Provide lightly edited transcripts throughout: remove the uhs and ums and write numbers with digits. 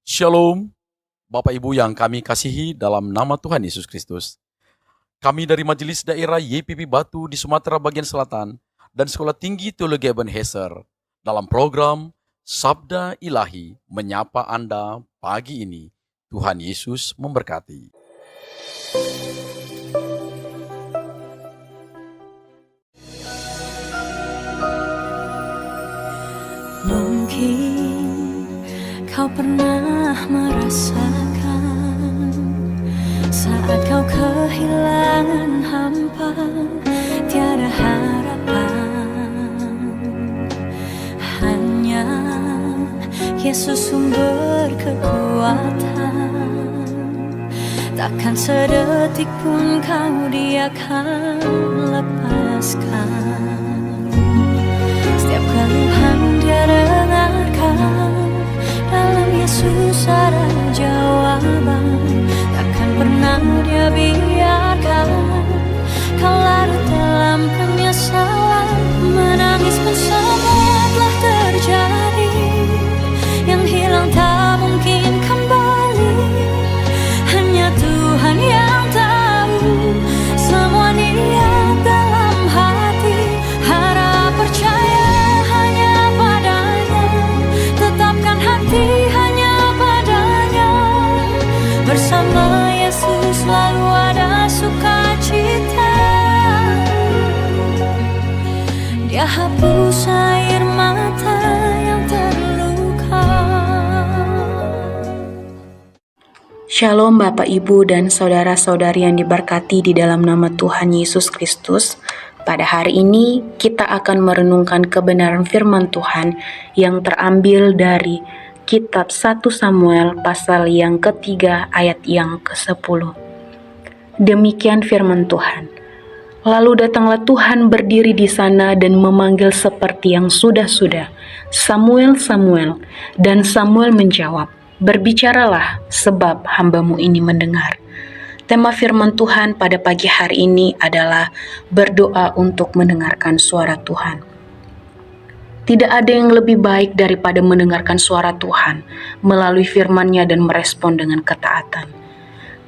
Shalom, Bapak Ibu yang kami kasihi dalam nama Tuhan Yesus Kristus. Kami dari Majelis Daerah YPP Batu di Sumatera Bagian Selatan dan Sekolah Tinggi Teologi Ebenezer dalam program Sabda Ilahi menyapa Anda pagi ini. Tuhan Yesus memberkati. Mungkin kau pernah merasakan saat kau kehilangan hampa, tiada harapan. Hanya Yesus sumber kekuatan. Takkan sedetik pun kau Dia akan lepaskan. Setiap keluhan Dia dengarkan, dalam Yesus ada jawaban. Takkan pernah Dia biarkan kau larut dalam penyesalan. Menangis pun semua telah terjadi, yang hilang tak mungkin kembali. Hanya Tuhan yang tahu semua niat dalam hati. Harap percaya hanya padanya, tetapkan hati hanya padanya. Bersama Yesus selalu ada sukacita. Dia hapus air mata yang terluka. Shalom Bapak Ibu dan saudara-saudari yang diberkati di dalam nama Tuhan Yesus Kristus. Pada hari ini kita akan merenungkan kebenaran firman Tuhan yang terambil dari kitab 1 Samuel pasal yang ketiga ayat yang ke-10. Demikian firman Tuhan. Lalu datanglah Tuhan berdiri di sana dan memanggil seperti yang sudah-sudah, Samuel, Samuel. Dan Samuel menjawab, berbicaralah sebab hamba-Mu ini mendengar. Tema firman Tuhan pada pagi hari ini adalah berdoa untuk mendengarkan suara Tuhan. Tidak ada yang lebih baik daripada mendengarkan suara Tuhan melalui firman-Nya dan merespon dengan ketaatan.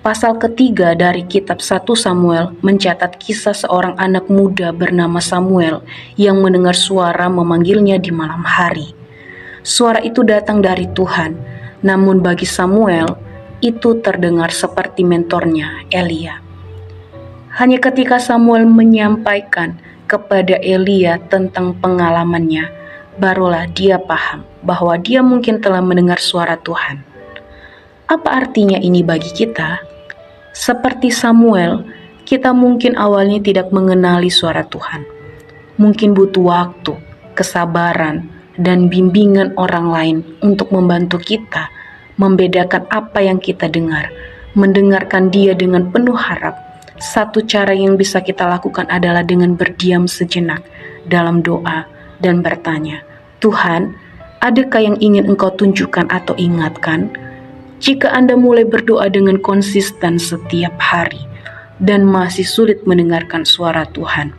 Pasal ketiga dari kitab 1 Samuel mencatat kisah seorang anak muda bernama Samuel yang mendengar suara memanggilnya di malam hari. Suara itu datang dari Tuhan, namun bagi Samuel itu terdengar seperti mentornya Elia. Hanya ketika Samuel menyampaikan kepada Elia tentang pengalamannya, barulah dia paham bahwa dia mungkin telah mendengar suara Tuhan. Apa artinya ini bagi kita? Seperti Samuel, kita mungkin awalnya tidak mengenali suara Tuhan. Mungkin butuh waktu, kesabaran, dan bimbingan orang lain untuk membantu kita membedakan apa yang kita dengar, mendengarkan Dia dengan penuh harap. Satu cara yang bisa kita lakukan adalah dengan berdiam sejenak dalam doa dan bertanya, Tuhan, adakah yang ingin Engkau tunjukkan atau ingatkan? Jika Anda mulai berdoa dengan konsisten setiap hari dan masih sulit mendengarkan suara Tuhan,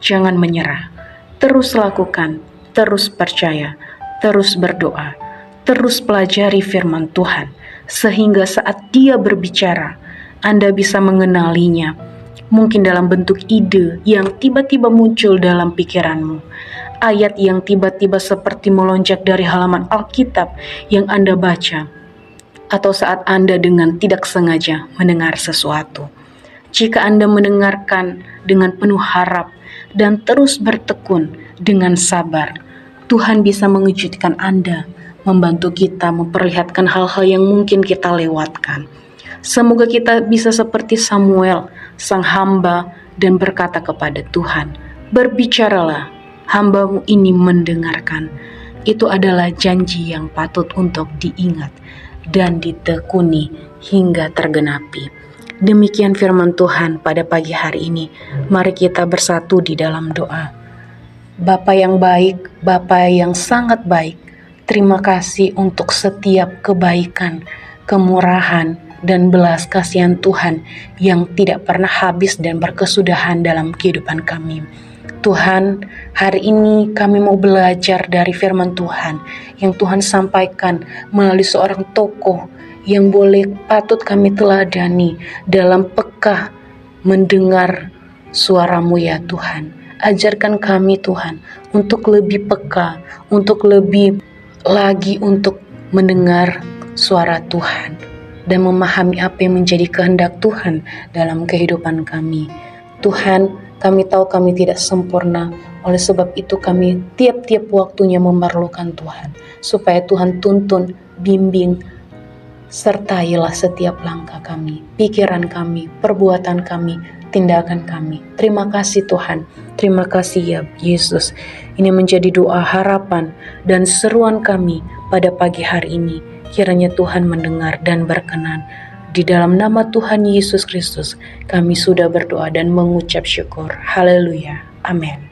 jangan menyerah. Terus lakukan, terus percaya, terus berdoa, terus pelajari firman Tuhan, sehingga saat Dia berbicara, Anda bisa mengenalinya, mungkin dalam bentuk ide yang tiba-tiba muncul dalam pikiranmu, ayat yang tiba-tiba seperti melonjak dari halaman Alkitab yang Anda baca, atau saat Anda dengan tidak sengaja mendengar sesuatu. Jika Anda mendengarkan dengan penuh harap dan terus bertekun dengan sabar, Tuhan bisa mengejutkan Anda, membantu kita memperlihatkan hal-hal yang mungkin kita lewatkan. Semoga kita bisa seperti Samuel, sang hamba, dan berkata kepada Tuhan, berbicaralah, hamba-Mu ini mendengarkan. Itu adalah janji yang patut untuk diingat dan ditekuni hingga tergenapi. Demikian firman Tuhan pada pagi hari ini. Mari kita bersatu di dalam doa. Bapa yang baik, Bapa yang sangat baik, terima kasih untuk setiap kebaikan, kemurahan, dan belas kasihan Tuhan yang tidak pernah habis dan berkesudahan dalam kehidupan kami. Tuhan, hari ini kami mau belajar dari firman Tuhan yang Tuhan sampaikan melalui seorang tokoh yang patut kami teladani dalam peka mendengar suara-Mu ya Tuhan. Ajarkan kami Tuhan untuk lebih peka, untuk lebih lagi untuk mendengar suara Tuhan dan memahami apa yang menjadi kehendak Tuhan dalam kehidupan kami. Tuhan, kami tahu kami tidak sempurna, oleh sebab itu kami tiap-tiap waktunya memerlukan Tuhan, supaya Tuhan tuntun, bimbing, sertailah setiap langkah kami, pikiran kami, perbuatan kami, tindakan kami. Terima kasih Tuhan, terima kasih ya Yesus. Ini menjadi doa harapan dan seruan kami pada pagi hari ini. Kiranya Tuhan mendengar dan berkenan. Di dalam nama Tuhan Yesus Kristus, kami sudah berdoa dan mengucap syukur. Haleluya. Amin.